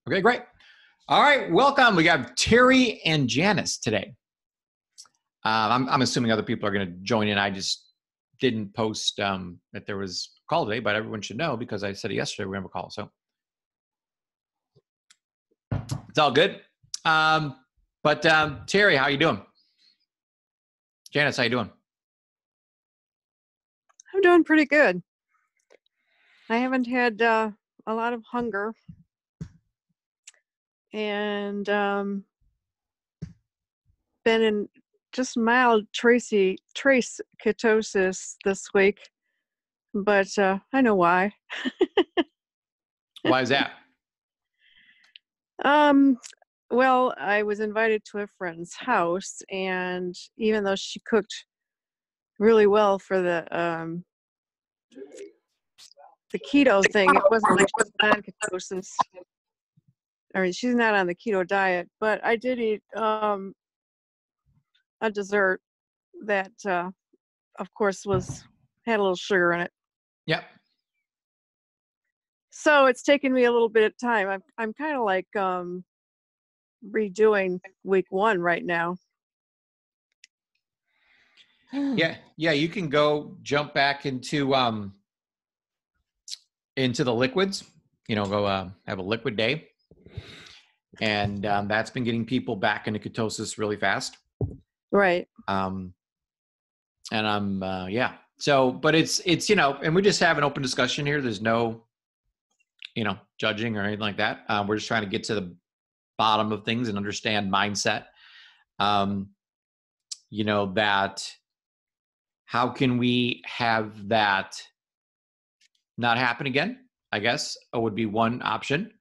Okay, great. All right, welcome. We got Terry and Janice today. I'm assuming other people are going to join in. I just didn't post that there was a call today, but everyone should know because I said it yesterday we're going to have a call. So it's all good. But Terry, how you doing? Janice, how you doing? I'm doing pretty good. I haven't had a lot of hunger, and been in just mild trace ketosis this week, but I know why. Why is that? Well, I was invited to a friend's house, and even though she cooked really well for the keto thing, it wasn't like she was on ketosis. I mean, she's not on the keto diet, but I did eat a dessert that, of course, had a little sugar in it. Yep. So it's taken me a little bit of time. I'm kind of like redoing week 1 right now. Yeah. You can go jump back into the liquids. Go have a liquid day, and that's been getting people back into ketosis really fast. Right. And I'm So, but it's and we just have an open discussion here. There's no judging or anything like that. We're just trying to get to the bottom of things and understand mindset. That how can we have that not happen again, I guess, would be one option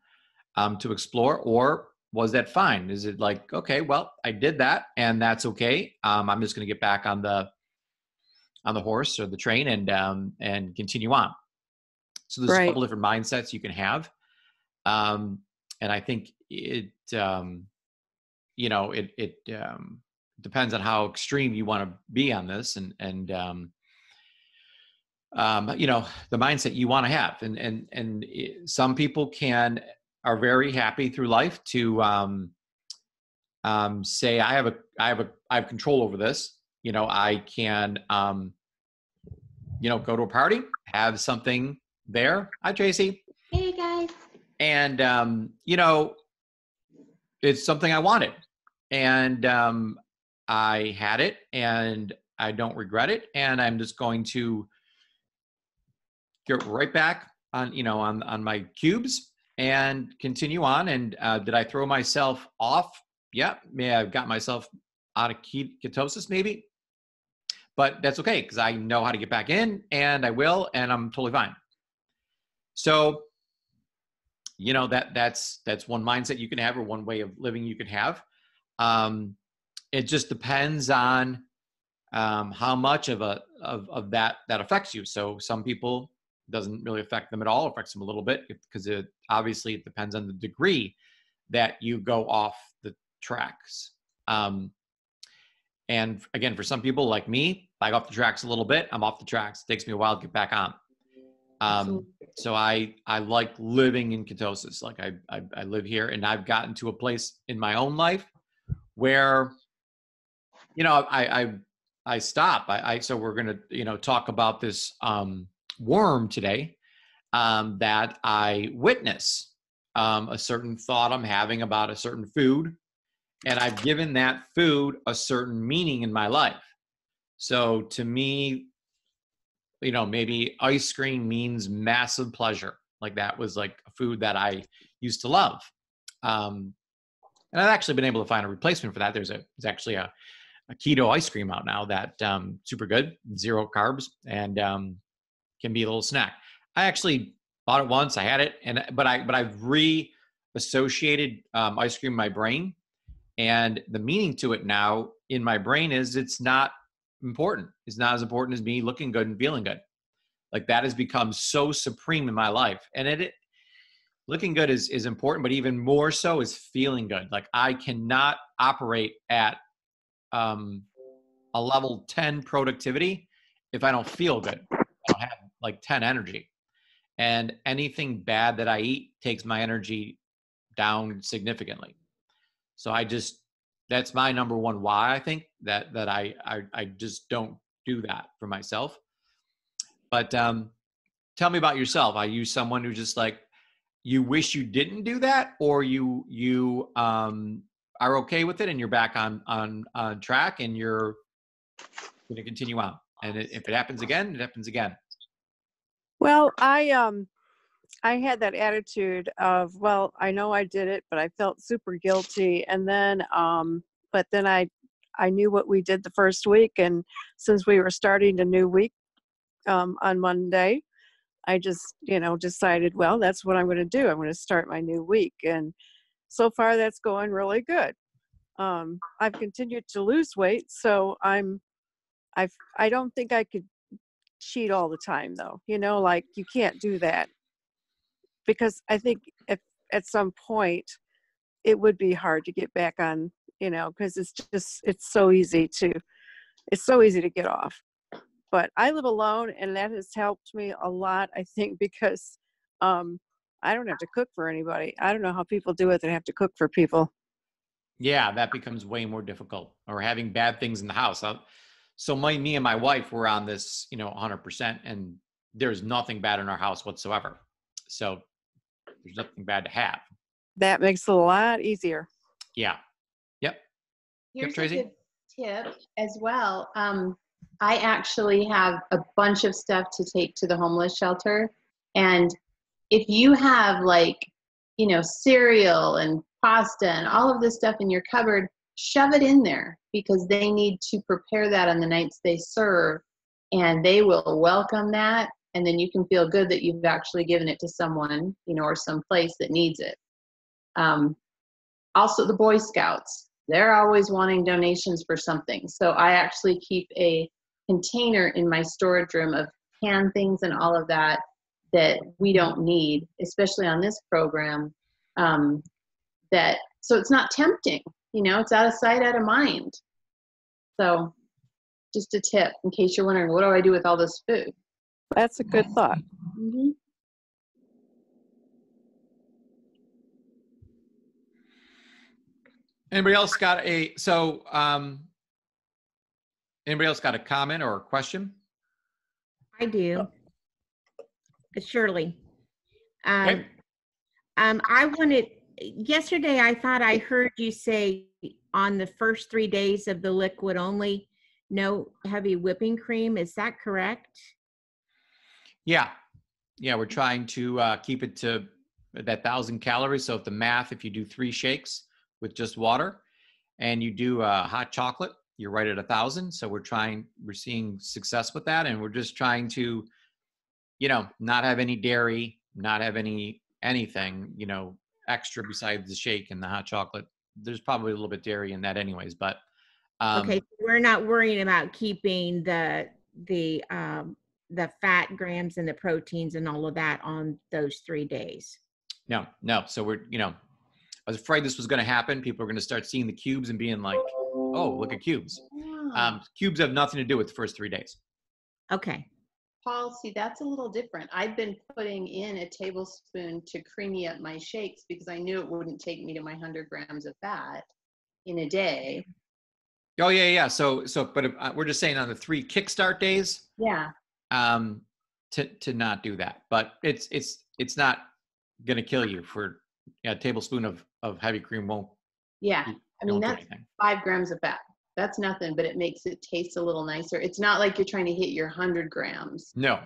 to explore. Or was that fine? Is it like, okay, well, I did that and that's okay. I'm just going to get back on the horse or the train and continue on. So there's a couple different mindsets you can have. And I think it depends on how extreme you want to be on this and the mindset you want to have. And some people are very happy through life to say, I have control over this. I can, go to a party, have something there. Hi, Tracy. Hey, guys. And, it's something I wanted. And I had it, and I don't regret it. And I'm just going to get right back on my cubes and continue on. And did I throw myself off? Yeah, I've got myself out of ketosis maybe, but that's okay because I know how to get back in, and I will, and I'm totally fine. So, that's one mindset you can have, or one way of living you can have. It just depends on how much of that affects you. So some people, it doesn't really affect them at all. It affects them a little bit because it depends on the degree that you go off the tracks. And again, for some people like me, I go off the tracks a little bit. I'm off the tracks. It takes me a while to get back on. So I like living in ketosis. Like I live here, and I've gotten to a place in my own life where, I stop. So we're going to, talk about this worm today that I witness a certain thought I'm having about a certain food, and I've given that food a certain meaning in my life. So to me, maybe ice cream means massive pleasure. Like that was like a food that I used to love. And I've actually been able to find a replacement for that. There's actually a keto ice cream out now that super good, 0 carbs, and can be a little snack. I actually bought it once. I had it, but I've re-associated ice cream in my brain, and the meaning to it now in my brain is it's not important. It's not as important as me looking good and feeling good. Like that has become so supreme in my life, and looking good is important, but even more so is feeling good. Like I cannot operate at a level 10 productivity if I don't feel good. I don't have like 10 energy, and anything bad that I eat takes my energy down significantly. So that's my number one why I think that I just don't do that for myself. But tell me about yourself. Are you someone who just like, you wish you didn't do that, or you are okay with it and you're back on track and you're going to continue on? And if it happens again, it happens again. Well, I had that attitude of, well, I know I did it, but I felt super guilty. And then, but then I knew what we did the first week. And since we were starting a new week on Monday, I just, decided, well, that's what I'm going to do. I'm going to start my new week. And so far that's going really good. I've continued to lose weight. So I don't think I could cheat all the time though. Like you can't do that. Because I think if at some point it would be hard to get back on, because it's so easy to get off. But I live alone, and that has helped me a lot, I think, because I don't have to cook for anybody. I don't know how people do it that have to cook for people. Yeah, that becomes way more difficult, or having bad things in the house. So me and my wife were on this, 100%, and there's nothing bad in our house whatsoever. So there's nothing bad to have. That makes it a lot easier. Yeah. Yep. Here's Tracy? a good tip as well. I actually have a bunch of stuff to take to the homeless shelter. And if you have cereal and pasta and all of this stuff in your cupboard, shove it in there, because they need to prepare that on the nights they serve, and they will welcome that. And then you can feel good that you've actually given it to someone, or some place that needs it. Also, the Boy Scouts, they're always wanting donations for something. So I actually keep a container in my storage room of canned things and all of that we don't need, especially on this program. So it's not tempting, it's out of sight, out of mind. So just a tip in case you're wondering, what do I do with all this food? That's a good thought. Mm-hmm. Anybody else got anybody else got a comment or a question? I do. Shirley. Okay. Yesterday I thought I heard you say on the first 3 days of the liquid only, no heavy whipping cream. Is that correct? Yeah, we're trying to keep it to that 1,000 calories. So if you do 3 shakes with just water, and you do hot chocolate, you're right at 1,000. So we're seeing success with that, and we're just trying to, not have any dairy, not have anything, extra besides the shake and the hot chocolate. There's probably a little bit dairy in that anyways, but okay, so we're not worrying about keeping the fat grams and the proteins and all of that on those 3 days. No. So we're, I was afraid this was going to happen. People are going to start seeing the cubes and being like, oh, look at cubes. Cubes have nothing to do with the first 3 days. Okay. Paul, see, that's a little different. I've been putting in a tablespoon to creamy up my shakes because I knew it wouldn't take me to my 100 grams of fat in a day. Oh, yeah. So, but we're just saying on the 3 Kickstart days. Yeah. To not do that, but it's not going to kill you. For a tablespoon of heavy cream won't. Yeah. I mean, that's 5 grams of fat. That's nothing, but it makes it taste a little nicer. It's not like you're trying to hit your 100 grams. No.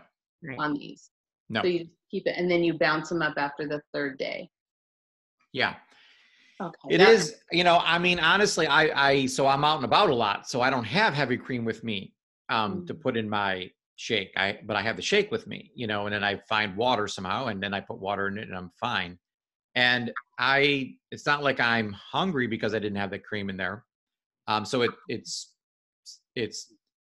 On these. No. So you just keep it, and then you bounce them up after the 3rd day. Yeah. Okay. It is, I mean, honestly, so I'm out and about a lot, so I don't have heavy cream with me to put in my shake. But I have the shake with me, and then I find water somehow, and then I put water in it, and I'm fine. And it's not like I'm hungry because I didn't have the cream in there. So it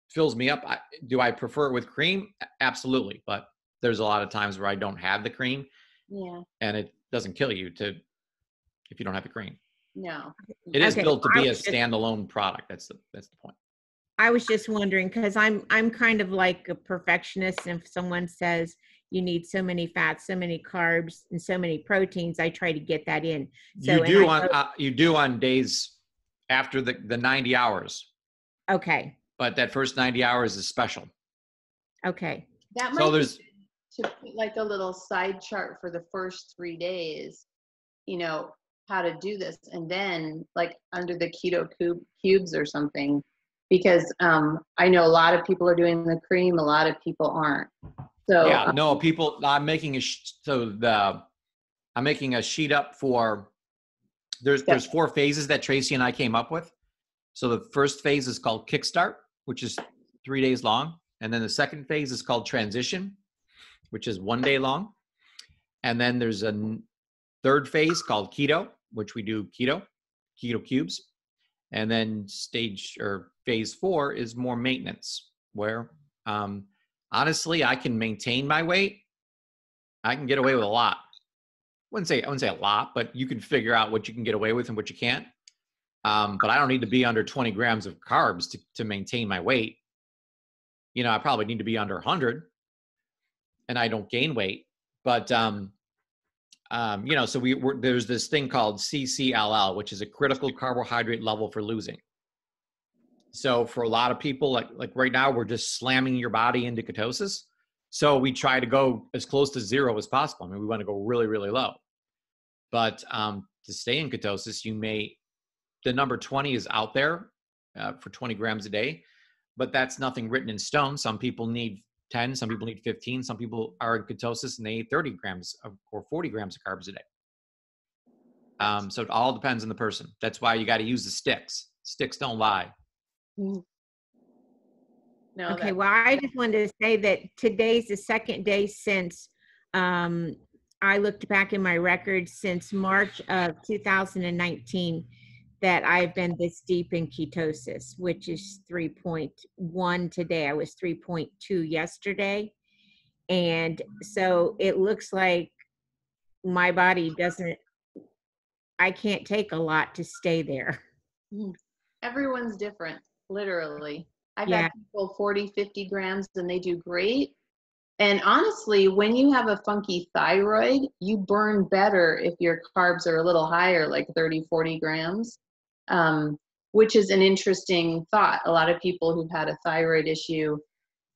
fills me up. Do I prefer it with cream? Absolutely. But there's a lot of times where I don't have the cream. Yeah. And it doesn't kill you if you don't have the cream. No. It is built to be a standalone product. That's the point. I was just wondering, because I'm kind of like a perfectionist. If someone says, you need so many fats, so many carbs, and so many proteins. I try to get that in. You do on days after the 90 hours. Okay. But that first 90 hours is special. Okay. That might be to put like a little side chart for the first 3 days, how to do this. And then like under the keto cubes or something, because I know a lot of people are doing the cream, a lot of people aren't. So yeah, no, people, I'm making a sheet up for, there's 4 phases that Tracy and I came up with. So the first phase is called Kickstart, which is 3 days long. And then the second phase is called Transition, which is 1 day long. And then there's a third phase called Keto, which we do keto cubes. And then phase 4 is more maintenance, where honestly, I can maintain my weight. I can get away with a lot. I wouldn't say a lot, but you can figure out what you can get away with and what you can't. But I don't need to be under 20 grams of carbs to maintain my weight. I probably need to be under 100, and I don't gain weight. But so there's this thing called CCLL, which is a critical carbohydrate level for losing. So for a lot of people, like right now, we're just slamming your body into ketosis. So we try to go as close to 0 as possible. I mean, we want to go really, really low. But to stay in ketosis, the number 20 is out there for 20 grams a day, but that's nothing written in stone. Some people need 10, some people need 15, some people are in ketosis and they eat 30 grams or 40 grams of carbs a day. So it all depends on the person. That's why you got to use the sticks. Sticks don't lie. no. Okay. Well, I just wanted to say that today's the second day since I looked back in my records since March of 2019 that I've been this deep in ketosis, which is 3.1 today. I was 3.2 yesterday. And so it looks like my body I can't take a lot to stay there. Everyone's different, literally. I've had people 40, 50 grams and they do great. And honestly, when you have a funky thyroid, you burn better if your carbs are a little higher, like 30, 40 grams, which is an interesting thought. A lot of people who've had a thyroid issue,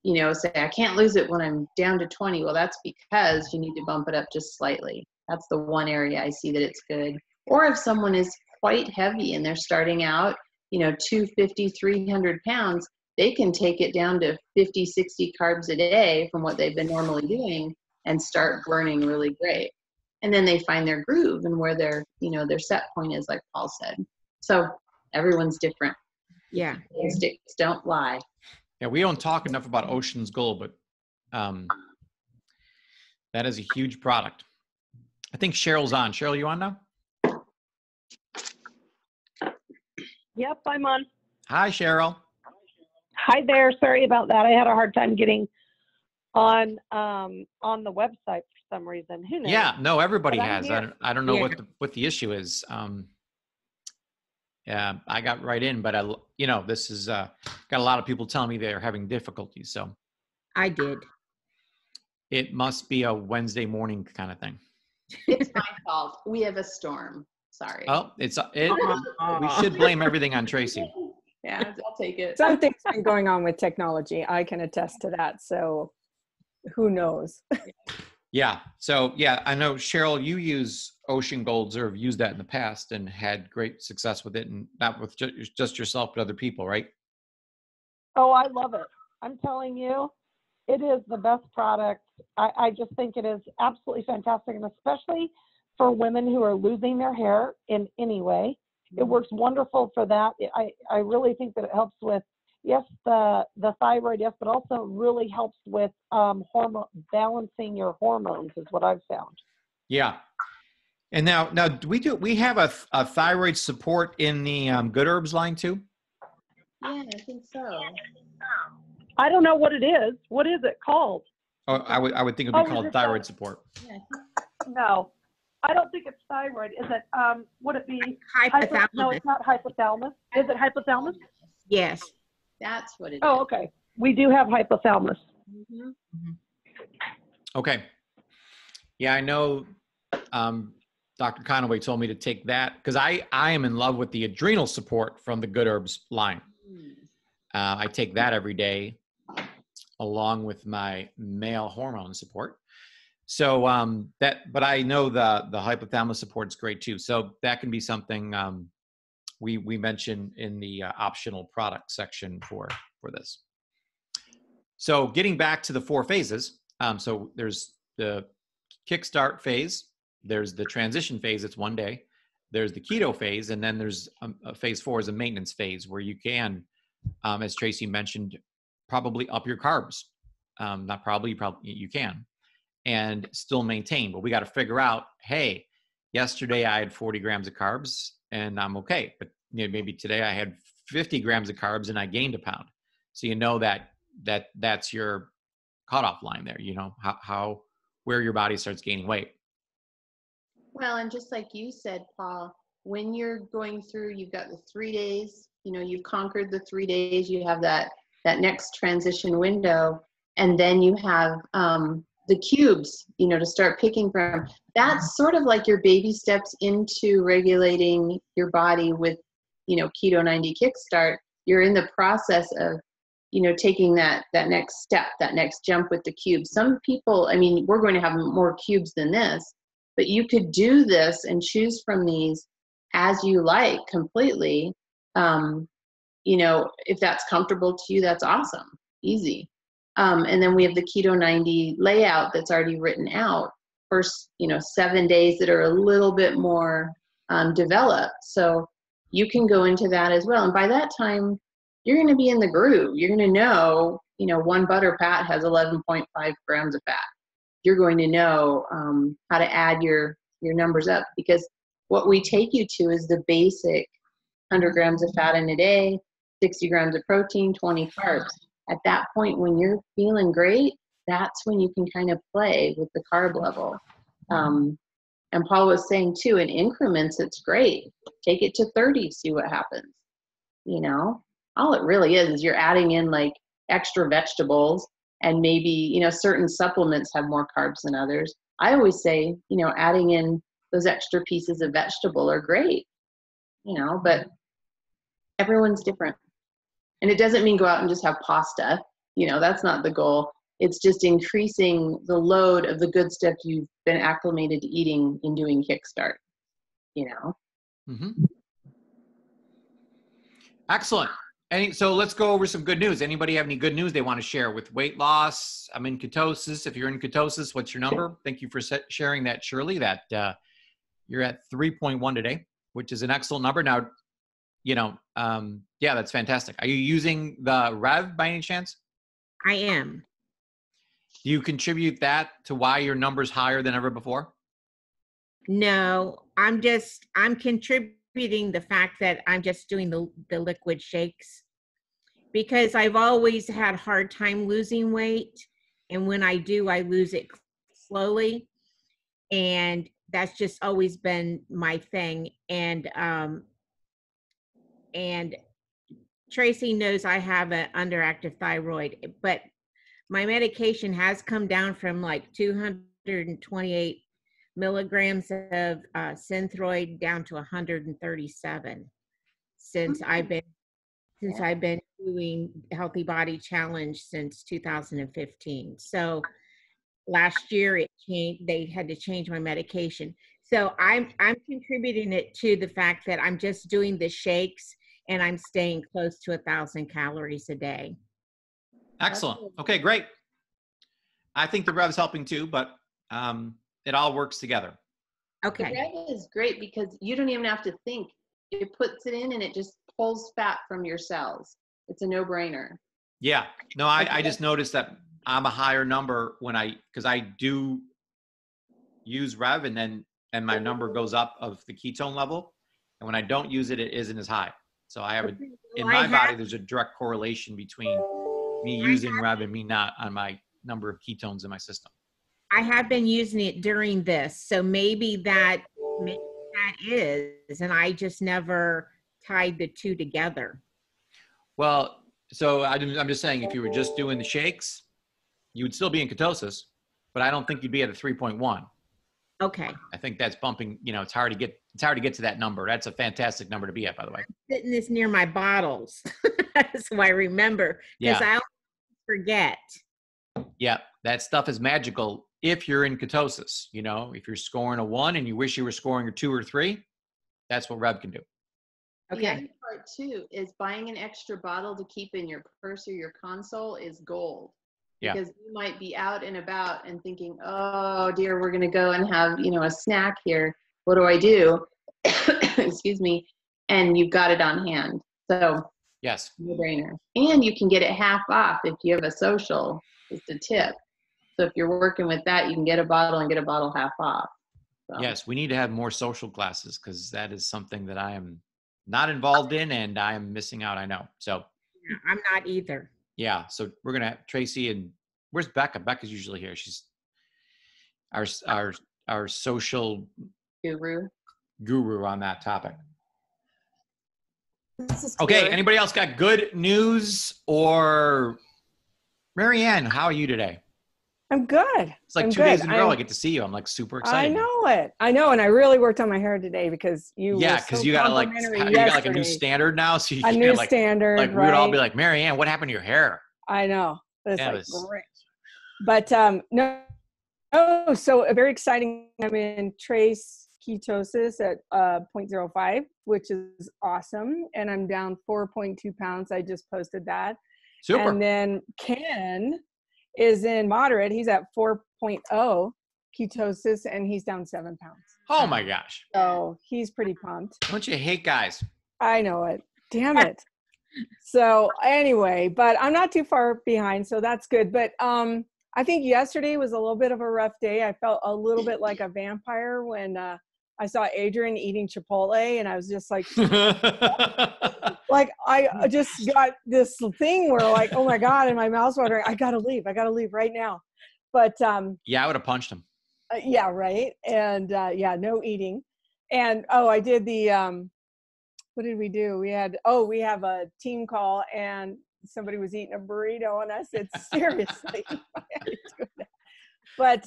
say, I can't lose it when I'm down to 20. Well, that's because you need to bump it up just slightly. That's the one area I see that it's good. Or if someone is quite heavy and they're starting out, 250, 300 pounds, they can take it down to 50, 60 carbs a day from what they've been normally doing and start burning really great. And then they find their groove and where their set point is, like Paul said. So everyone's different. Yeah. Sticks don't lie. Yeah, we don't talk enough about Ocean's Gold, but that is a huge product. I think Cheryl's on. Cheryl, you on now? Yep, I'm on. Hi, Cheryl. Hi there. Sorry about that. I had a hard time getting on the website for some reason. Who knows? Yeah, no, everybody But I'm has. here. I don't know what the issue is. Yeah, I got right in, but this is got a lot of people telling me they're having difficulties. So I did. It must be a Wednesday morning kind of thing. It's my fault. We have a storm. Sorry. Oh, we should blame everything on Tracy. Yeah, I'll take it. Something's been going on with technology. I can attest to that. So who knows? Yeah. So yeah, I know Cheryl, you use Ocean Golds or have used that in the past and had great success with it, and not with just yourself, but other people, right? Oh, I love it. I'm telling you, it is the best product. I just think it is absolutely fantastic, and especially for women who are losing their hair in any way. It works wonderful for that. I really think that it helps with, yes, the thyroid, yes, but also really helps with balancing your hormones is what I've found. Yeah. And now we have a thyroid support in the Good Herbs line too? Yeah, I think so. I don't know what it is. What is it called? Oh, I would think it would be called thyroid support. Yeah. No, I don't think it's thyroid. Is it, would it be? Hypothalamus. No, it's not hypothalamus. Is it hypothalamus? Yes. That's what it is. Oh, okay. We do have hypothalamus. Mm-hmm. Okay. Yeah, I know Dr. Conaway told me to take that because I am in love with the adrenal support from the Good Herbs line. I take that every day along with my male hormone support. So but I know the hypothalamus support is great too. So that can be something we mentioned in the optional product section for this. So getting back to the 4 phases. So there's the Kickstart phase. There's the transition phase. It's 1 day. There's the keto phase. And then there's phase 4 is a maintenance phase where you can, as Tracy mentioned, probably up your carbs. Not probably, you can, and still maintain. But we got to figure out, hey, yesterday I had 40 grams of carbs and I'm okay. But maybe today I had 50 grams of carbs and I gained a pound. So you know that's your cutoff line there, how where your body starts gaining weight. Well, and just like you said, Paul, when you're going through, you've got the 3 days, you've conquered the 3 days, you have that next transition window, and then you have the cubes, to start picking from. That's sort of like your baby steps into regulating your body with, Keto90 Kickstart. You're in the process of, taking that next step, that next jump with the cubes. Some people, we're going to have more cubes than this, but you could do this and choose from these as you like completely. If that's comfortable to you, that's awesome, easy. And then we have the Keto90 layout that's already written out for, 7 days that are a little bit more developed. So you can go into that as well. And by that time, you're going to be in the groove. You're going to know, 1 butter pat has 11.5 grams of fat. You're going to know how to add your numbers up, because what we take you to is the basic 100 grams of fat in a day, 60 grams of protein, 20 carbs. At that point, when you're feeling great, that's when you can kind of play with the carb level. And Paul was saying too, in increments, it's great. Take it to 30, see what happens. All it really is you're adding in like extra vegetables, and maybe, certain supplements have more carbs than others. I always say, adding in those extra pieces of vegetable are great, but everyone's different. And it doesn't mean go out and just have pasta. That's not the goal. It's just increasing the load of the good stuff you've been acclimated to eating in doing Kickstart, Mm-hmm. Excellent. So let's go over some good news. Anybody have any good news they want to share with weight loss? I'm in ketosis. If you're in ketosis, what's your number? Thank you for sharing that, Shirley, that you're at 3.1 today, which is an excellent number. Now, yeah, that's fantastic. Are you using the Rev by any chance? I am. Do you contribute that to why your number's higher than ever before? No, I'm contributing the fact that I'm just doing the liquid shakes, because I've always had a hard time losing weight. And when I do, I lose it slowly. And that's just always been my thing. And Tracy knows I have an underactive thyroid, but my medication has come down from like 228 milligrams of Synthroid down to 137 since I've been doing Healthy Body Challenge since 2015. So last year they had to change my medication. So I'm contributing it to the fact that I'm just doing the shakes and I'm staying close to 1,000 calories a day. Excellent. Okay, great. I think the Rev's helping too, but it all works together. Okay. The Rev is great because you don't even have to think. It puts it in and it just pulls fat from your cells. It's a no-brainer. Yeah. No, I just noticed that I'm a higher number because I do use Rev and my number goes up of the ketone level. And when I don't use it, it isn't as high. So I have in my body, there's a direct correlation between me using Rev and me not on my number of ketones in my system. I have been using it during this. So maybe that is, and I just never tied the two together. Well, so I'm just saying, if you were just doing the shakes, you would still be in ketosis. but I don't think you'd be at a 3.1. Okay. I think that's bumping, it's hard to get to that number. That's a fantastic number to be at, by the way. Sitting this near my bottles. So I remember, because I always forget. Yeah, that stuff is magical if you're in ketosis. If you're scoring a 1 and you wish you were scoring a 2 or 3, that's what Rev can do. Okay. The other part too is buying an extra bottle to keep in your purse or your console is gold. Yeah. Because you might be out and about and thinking, oh dear, we're going to go and have, a snack here. What do I do? Excuse me. And you've got it on hand. So yes, no brainer. And you can get it half off if you have a social. It's a tip. So if you're working with that, you can get a bottle and get a bottle half off. So. Yes, we need to have more social classes because that is something that I am not involved in and I am missing out. I know. So Yeah, I'm not either. yeah. So we're going to have Tracy and where's Becca? Becca's usually here. She's our social guru on that topic. Okay. Anybody else got good news or Marianne, how are you today? I'm good. It's like 2 days in a row I get to see you. I'm like super excited. I know it. I know. And I really worked on my hair today because you because you got like a new standard now. So you a new like, standard. Like we would all be like, Marianne, what happened to your hair? I know. It's great. But no, so very exciting. I'm in trace ketosis at 0.05, which is awesome. And I'm down 4.2 pounds. I just posted that. Super. And then Ken is in moderate. He's at 4.0 ketosis and he's down 7 pounds. Oh my gosh. So he's pretty pumped. Don't you hate guys? I know it. Damn it. So anyway, but I'm not too far behind. So that's good. But I think yesterday was a little bit of a rough day. I felt a little bit like a vampire when I saw Adrian eating Chipotle and I was just like, like I just got this thing where like, oh my God, and my mouth's watering. I gotta leave right now. But yeah, I would have punched him. Yeah, right. And no eating. And I did the what did we do? We have a team call and somebody was eating a burrito and I said, seriously. But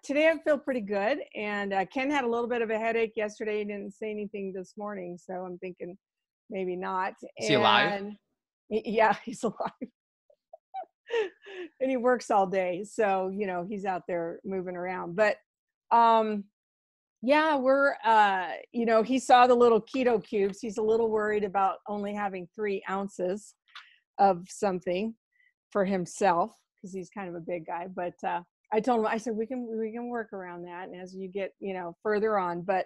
today I feel pretty good. And Ken had a little bit of a headache yesterday. He didn't say anything this morning. So I'm thinking maybe not. Is he alive? Yeah, he's alive. And he works all day. So, he's out there moving around. But yeah, we're, he saw the little keto cubes. He's a little worried about only having 3 ounces of something for himself because he's kind of a big guy. But I told him, I said, we can work around that. And as you get, further on, but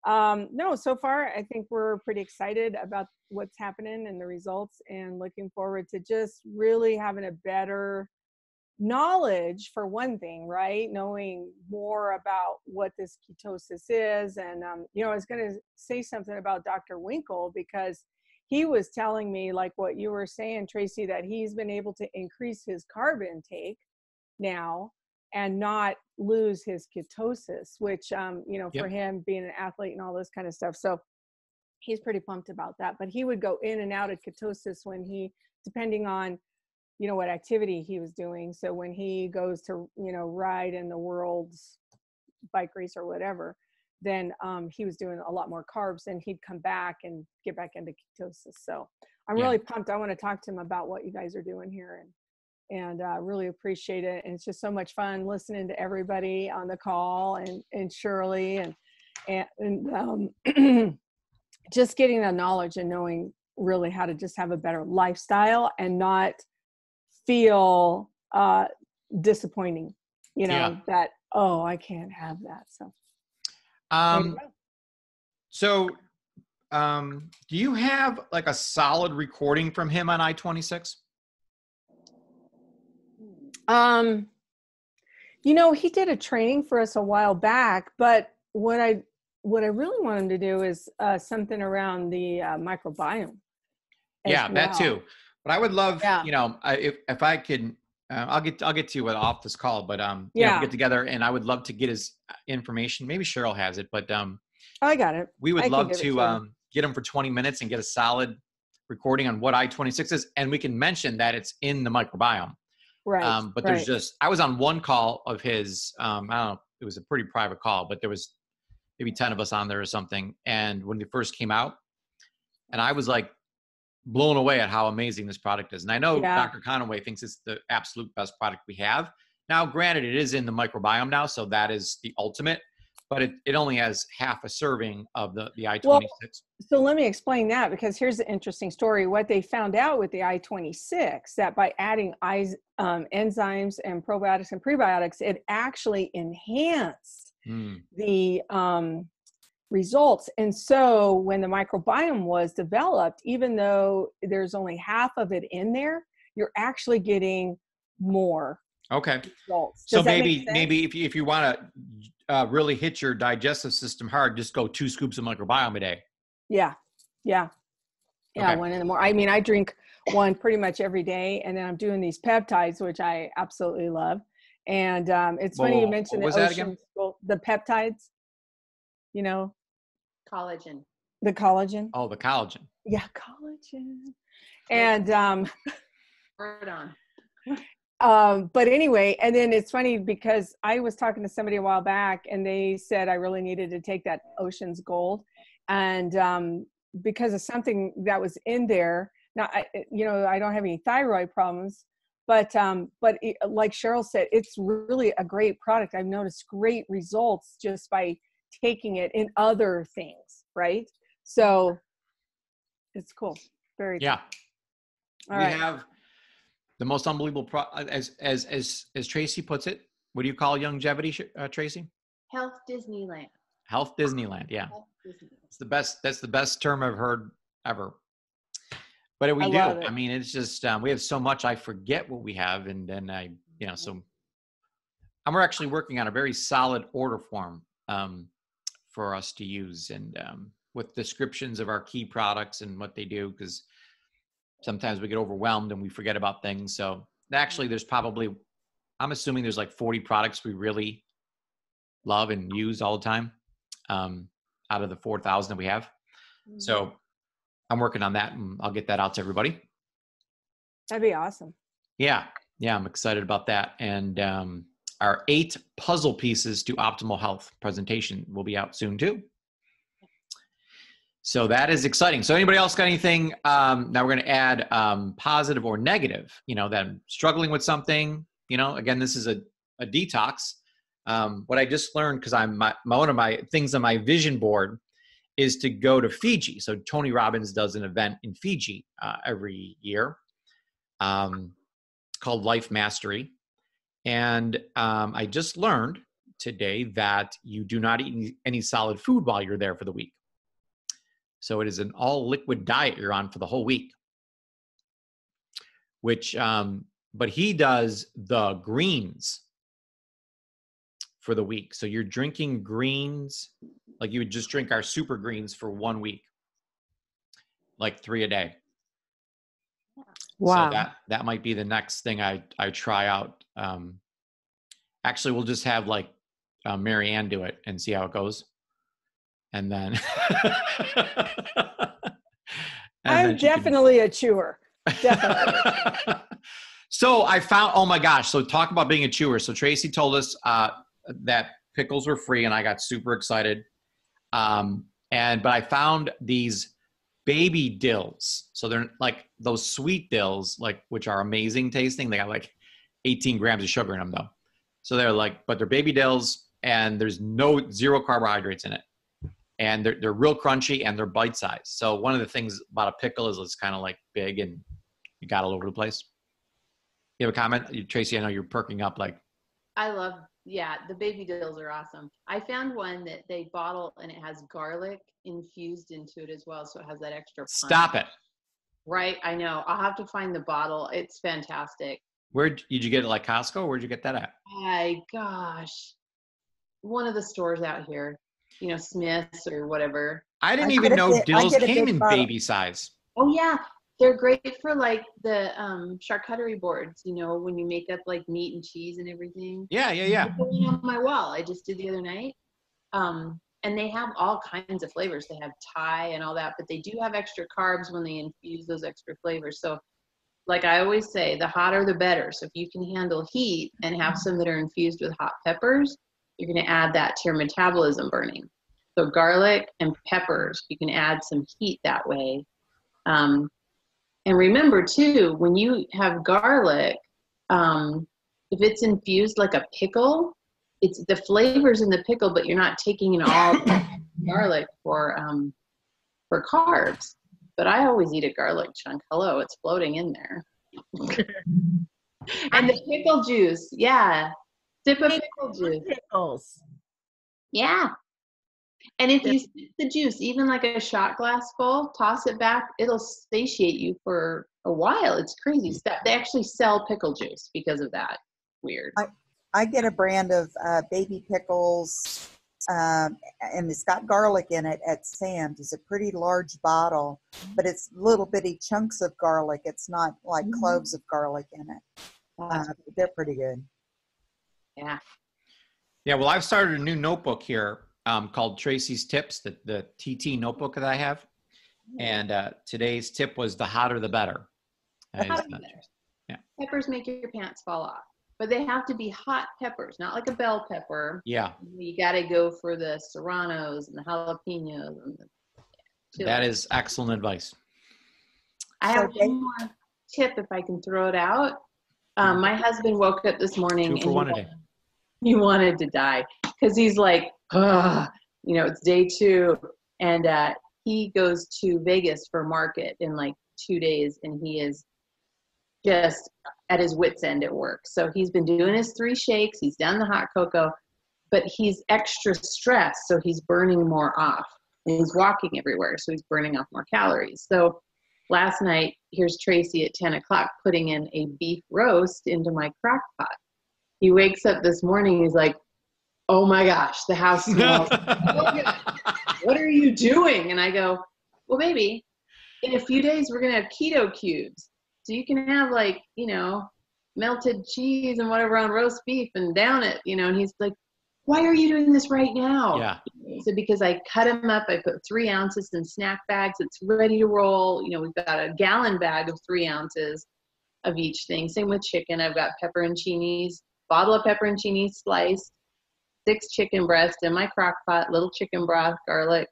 no, so far, I think we're pretty excited about what's happening and the results and looking forward to just really having a better knowledge for one thing, right? Knowing more about what this ketosis is. And, I was going to say something about Dr. Winkle because he was telling me like what you were saying, Tracy, that he's been able to increase his carb intake now and not lose his ketosis, which, Yep. for him being an athlete and all this kind of stuff. So he's pretty pumped about that, but he would go in and out of ketosis when depending on, what activity he was doing. So when he goes to, ride in the world's bike race or whatever, then he was doing a lot more carbs and he'd come back and get back into ketosis. So I'm really pumped. I want to talk to him about what you guys are doing here and really appreciate it. And it's just so much fun listening to everybody on the call and Shirley and just getting the knowledge and knowing really how to just have a better lifestyle and not feel disappointing, that, I can't have that. So, do you have like a solid recording from him on I-26? He did a training for us a while back, but what I really want him to do is something around the microbiome. Yeah, that too. But I would love, if I could, I'll get to you off this call, but we'll get together and I would love to get his information. Maybe Cheryl has it, but I got it. We would love to get him for 20 minutes and get a solid recording on what I-26 is, and we can mention that it's in the microbiome. Right. But there's Right. just, I was on one call of his, I don't know, it was a pretty private call, but there was maybe 10 of us on there or something. And when it first came out, and I was like blown away at how amazing this product is. And I know Yeah. Dr. Conaway thinks it's the absolute best product we have. Now, granted, it is in the microbiome now, so that is the ultimate, but it only has half a serving of the I-26. Well, so let me explain that, because here's the interesting story. What they found out with the I-26, that by adding enzymes and probiotics and prebiotics, it actually enhanced the results. And so when the microbiome was developed, even though there's only half of it in there, you're actually getting more results. So maybe if you want to really hit your digestive system hard, just go 2 scoops of microbiome a day. Yeah. Okay. One in the morning. I mean, I drink one pretty much every day, and then I'm doing these peptides, which I absolutely love. And it's funny you mentioned what was that again? The peptides. You know, Collagen. the collagen. Oh, the collagen. Yeah, collagen. And Right on. but anyway, and then it's funny because I was talking to somebody a while back, and they said I really needed to take that Ocean's Gold, and because of something that was in there. Now, I don't have any thyroid problems, but like Cheryl said, it's really a great product. I've noticed great results just by taking it in other things, right? So it's cool. Very cool. We have the most unbelievable as Tracy puts it. What do you call longevity, Tracy? Health Disneyland. Health Disneyland. Yeah, Health Disneyland. it's the best. That's the best term I've heard ever. But we do. I mean, it's just we have so much. I forget what we have, and then so. And we're actually working on a very solid order form for us to use, and with descriptions of our key products and what they do, because sometimes we get overwhelmed and we forget about things. So actually there's probably, I'm assuming there's like 40 products we really love and use all the time out of the 4,000 that we have. So I'm working on that, and I'll get that out to everybody. That'd be awesome. Yeah, I'm excited about that. And our 8 puzzle pieces to optimal health presentation will be out soon too. So that is exciting. So anybody else got anything? Now we're going to add positive or negative, that I'm struggling with something, again, this is a detox. What I just learned, because one of my things on my vision board is to go to Fiji. So Tony Robbins does an event in Fiji every year called Life Mastery. And I just learned today that you do not eat any solid food while you're there for the week. So it is an all liquid diet you're on for the whole week, but he does the greens for the week. So you're drinking greens, like you would just drink our super greens for 1 week, like 3 a day. Wow. So that might be the next thing I try out. Actually, we'll just have like Mary Ann do it and see how it goes. And then I'm definitely a chewer. Definitely. So I found, oh my gosh. So talk about being a chewer. So Tracy told us that pickles were free, and I got super excited. But I found these baby dills. So they're like those sweet dills, which are amazing tasting. They got like 18 grams of sugar in them though. So but they're baby dills, and there's 0 carbohydrates in it. And they're real crunchy, and they're bite-sized. So one of the things about a pickle is it's kind of like big and you got all over the place. You have a comment? Tracy, I know you're perking up like. I love, the baby dills are awesome. I found one that they bottle, and it has garlic infused into it as well. So it has that extra punch. Stop it. Right, I know. I'll have to find the bottle. It's fantastic. Where did you get it, like Costco? Where'd you get that at? My gosh. One of the stores out here. Smith's or whatever. I didn't even know dills came in baby size. Oh yeah, they're great for like the charcuterie boards. When you make up like meat and cheese and everything. Yeah. I put one on my wall. I just did the other night. And they have all kinds of flavors. They have Thai and all that, but they do have extra carbs when they infuse those extra flavors. So like I always say, the hotter the better. So if you can handle heat and have some that are infused with hot peppers, you're going to add that to your metabolism burning. So garlic and peppers, you can add some heat that way. And remember too, when you have garlic, if it's infused like a pickle, it's the flavors in the pickle, but you're not taking in all garlic for carbs. But I always eat a garlic chunk. Hello, it's floating in there. And the pickle juice, yeah. Sip of pickle juice. Pickles. Yeah. And if you sip the juice, even like a shot glass full, toss it back, it'll satiate you for a while. It's crazy stuff. They actually sell pickle juice because of that. Weird. I get a brand of baby pickles, and it's got garlic in it at Sam's. It's a pretty large bottle, but it's little bitty chunks of garlic. It's not like cloves of garlic in it. They're pretty good. Yeah. Yeah, well, I've started a new notebook here called Tracy's Tips, the TT notebook that I have. And today's tip was the hotter the better. Yeah. Peppers make your pants fall off. But they have to be hot peppers, not like a bell pepper. Yeah. You got to go for the serranos and the jalapenos. And that is excellent advice. I have one more tip if I can throw it out. My husband woke up this morning 2 for 1 a day. He wanted to die because he's like, it's day 2. And he goes to Vegas for market in like 2 days. And he is just at his wit's end at work. So he's been doing his 3 shakes. He's done the hot cocoa, but he's extra stressed. So he's burning more off, and he's walking everywhere. So he's burning off more calories. So last night, here's Tracy at 10 o'clock putting in a beef roast into my crock pot. He wakes up this morning. He's like, oh my gosh, the house smells. What are you doing? And I go, well, baby, in a few days, we're going to have keto cubes. So you can have melted cheese and whatever on roast beef and down it, and he's like, why are you doing this right now? Yeah. So because I cut them up, I put 3 ounces in snack bags. It's ready to roll. We've got a gallon bag of 3 ounces of each thing. Same with chicken. I've got pepperoncinis, bottle of pepperoncini sliced, 6 chicken breasts in my crock pot, little chicken broth, garlic,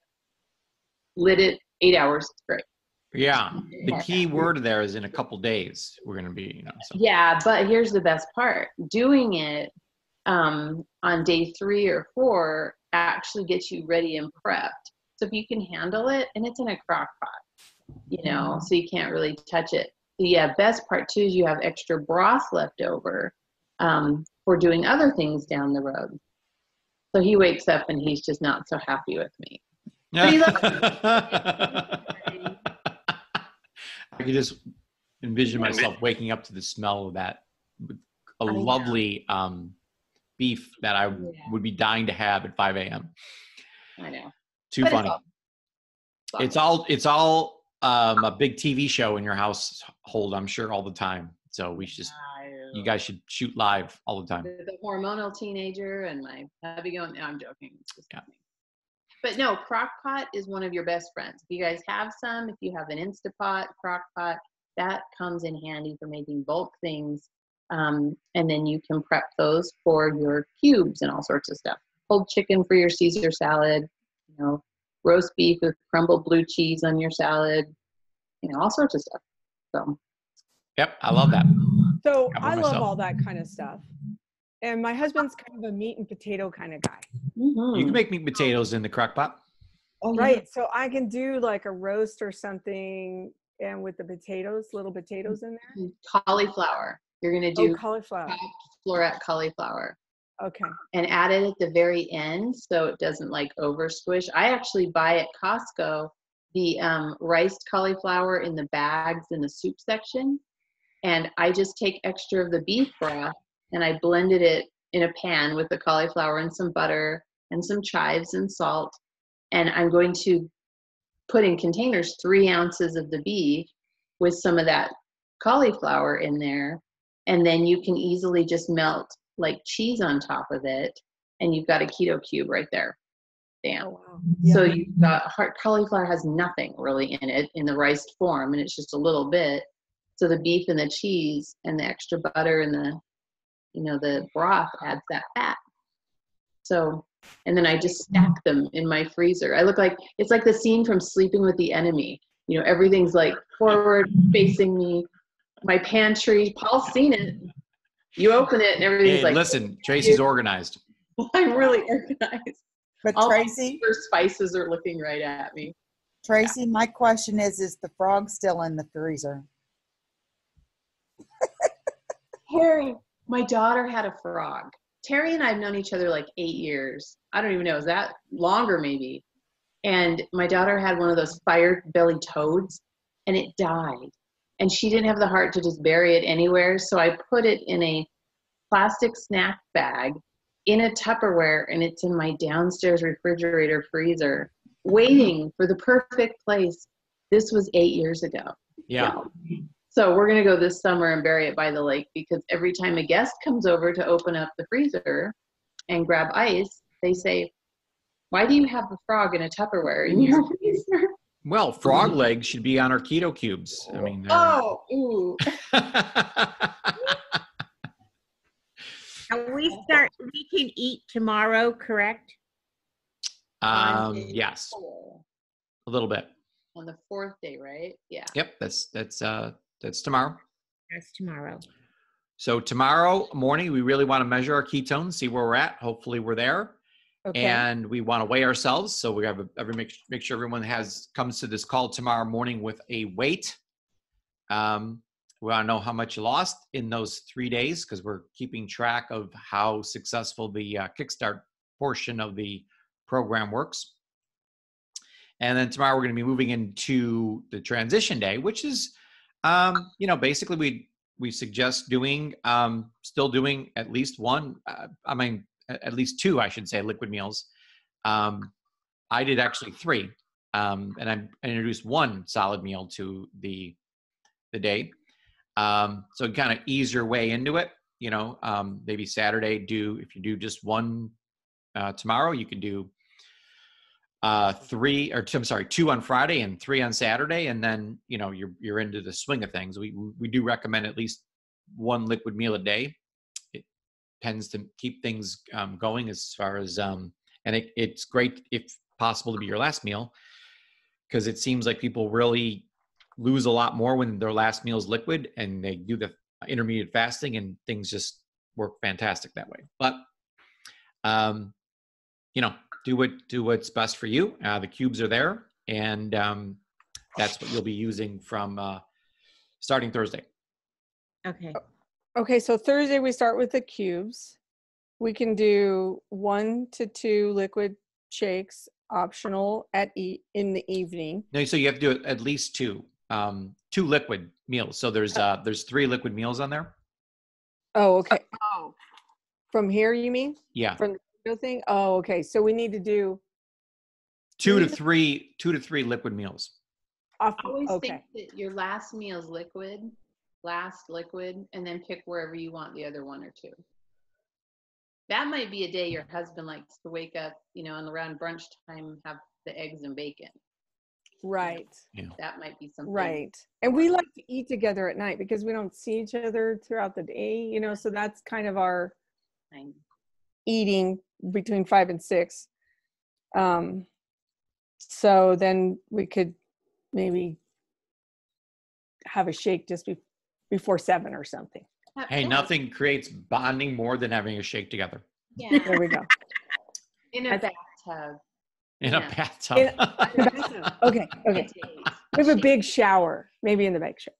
lit it 8 hours. It's great. Yeah. The key word there is in a couple days, we're going to be, So. Yeah, but here's the best part. Doing it on day 3 or 4 actually gets you ready and prepped. So if you can handle it, and it's in a crock pot, so you can't really touch it. The best part too is you have extra broth left over for doing other things down the road. So he wakes up and he's just not so happy with me. But he loves I could just envision myself waking up to the smell of that, a lovely beef that I would be dying to have at 5 a.m. I know. Too But funny. It's all a big TV show in your household, I'm sure, all the time. So you guys should shoot live all the time. The hormonal teenager and my hubby going, no, I'm joking. It's just funny. But no, crock pot is one of your best friends. If you guys have some, if you have an Instapot, crock pot, that comes in handy for making bulk things. And then you can prep those for your cubes and all sorts of stuff. Pulled chicken for your Caesar salad, roast beef with crumbled blue cheese on your salad, all sorts of stuff. So. Yep, I love that. So I love all that kind of stuff. And my husband's kind of a meat and potato kind of guy. Mm-hmm. You can make meat and potatoes in the crock pot. Oh, right. Yeah. So I can do like a roast or something, and with the potatoes, little potatoes in there. Cauliflower. You're going to do cauliflower. floret cauliflower. Okay. And add it at the very end so it doesn't over squish. I actually buy at Costco the riced cauliflower in the bags in the soup section. And I just take extra of the beef broth and I blended it in a pan with the cauliflower and some butter and some chives and salt. And I'm going to put in containers 3 ounces of the beef with some of that cauliflower in there. And then you can easily just melt cheese on top of it. And you've got a keto cube right there. Damn. Oh, wow. So you've got cauliflower has nothing really in it in the riced form. And it's just a little bit. So the beef and the cheese and the extra butter and the, the broth adds that fat. So, and then I just stack them in my freezer. It's like the scene from Sleeping with the Enemy. Everything's like forward facing me. My pantry, Paul's seen it. You open it and everything's like. Listen, Tracy's organized. I'm really organized. But All Tracy, my spices are looking right at me. Tracy, my question is the frog still in the freezer? Terry, my daughter had a frog. Terry and I have known each other like 8 years. I don't even know. Is that longer maybe? And my daughter had one of those fire-bellied toads, and it died. And she didn't have the heart to just bury it anywhere. So I put it in a plastic snack bag in a Tupperware, and it's in my downstairs refrigerator freezer, waiting for the perfect place. This was 8 years ago. Yeah. Wow. So we're going to go this summer and bury it by the lake, because every time a guest comes over to open up the freezer and grab ice, they say, "Why do you have the frog in a Tupperware in your freezer?" Well, frog legs should be on our keto cubes. I mean, ooh. We can eat tomorrow, correct? Yes, a little bit. On the 4th day, right? Yeah. Yep, that's tomorrow. That's tomorrow. So tomorrow morning, we really want to measure our ketones, see where we're at. Hopefully, we're there. Okay. And we want to weigh ourselves. So we have make sure everyone comes to this call tomorrow morning with a weight. We want to know how much you lost in those 3 days, because we're keeping track of how successful the Kickstart portion of the program works. And then tomorrow we're going to be moving into the transition day, which is, basically we suggest still doing at least one. At least 2, I should say, liquid meals. I did actually 3, and I introduced 1 solid meal to the day. So kind of ease your way into it. Maybe Saturday, if you do just 1 tomorrow, you can do 2 on Friday and 3 on Saturday, and then you're into the swing of things. We do recommend at least 1 liquid meal a day. Tends to keep things going as far as and it's great if possible to be your last meal, because it seems like people really lose a lot more when their last meal is liquid and they do the intermediate fasting, and things just work fantastic that way. But do what's best for you. The cubes are there, and that's what you'll be using from starting Thursday. Okay, so Thursday we start with the cubes. We can do 1 to 2 liquid shakes, optional in the evening. No, so you have to do at least 2 liquid meals. So there's 3 liquid meals on there. Oh, okay. Oh, from here you mean? Yeah. From the keto thing. Oh, okay. So we need to do 2 to 3 liquid meals. I always think that your last meal is liquid, and then pick wherever you want the other 1 or 2. That might be a day your husband likes to wake up, and around brunch time have the eggs and bacon. Right. Yeah. That might be something. Right. And we like to eat together at night because we don't see each other throughout the day, so that's kind of our eating between 5 and 6. So then we could maybe have a shake just before 7 or something. Hey, nothing creates bonding more than having a shake together. Yeah. There we go. In a bathtub. In a bathtub. Okay. We have a big shower, maybe in the big shower.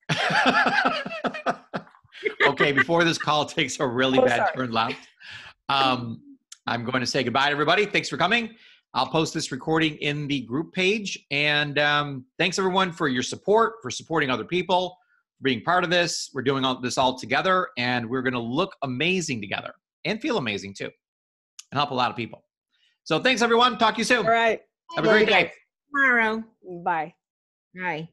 Okay, before this call takes a really bad turn left, I'm going to say goodbye to everybody. Thanks for coming. I'll post this recording in the group page. And thanks, everyone, for your support, for supporting other people, for being part of this. We're doing this all together, and we're going to look amazing together and feel amazing, too, and help a lot of people. So thanks, everyone. Talk to you soon. All right. Have a great day. Tomorrow. Bye. Bye.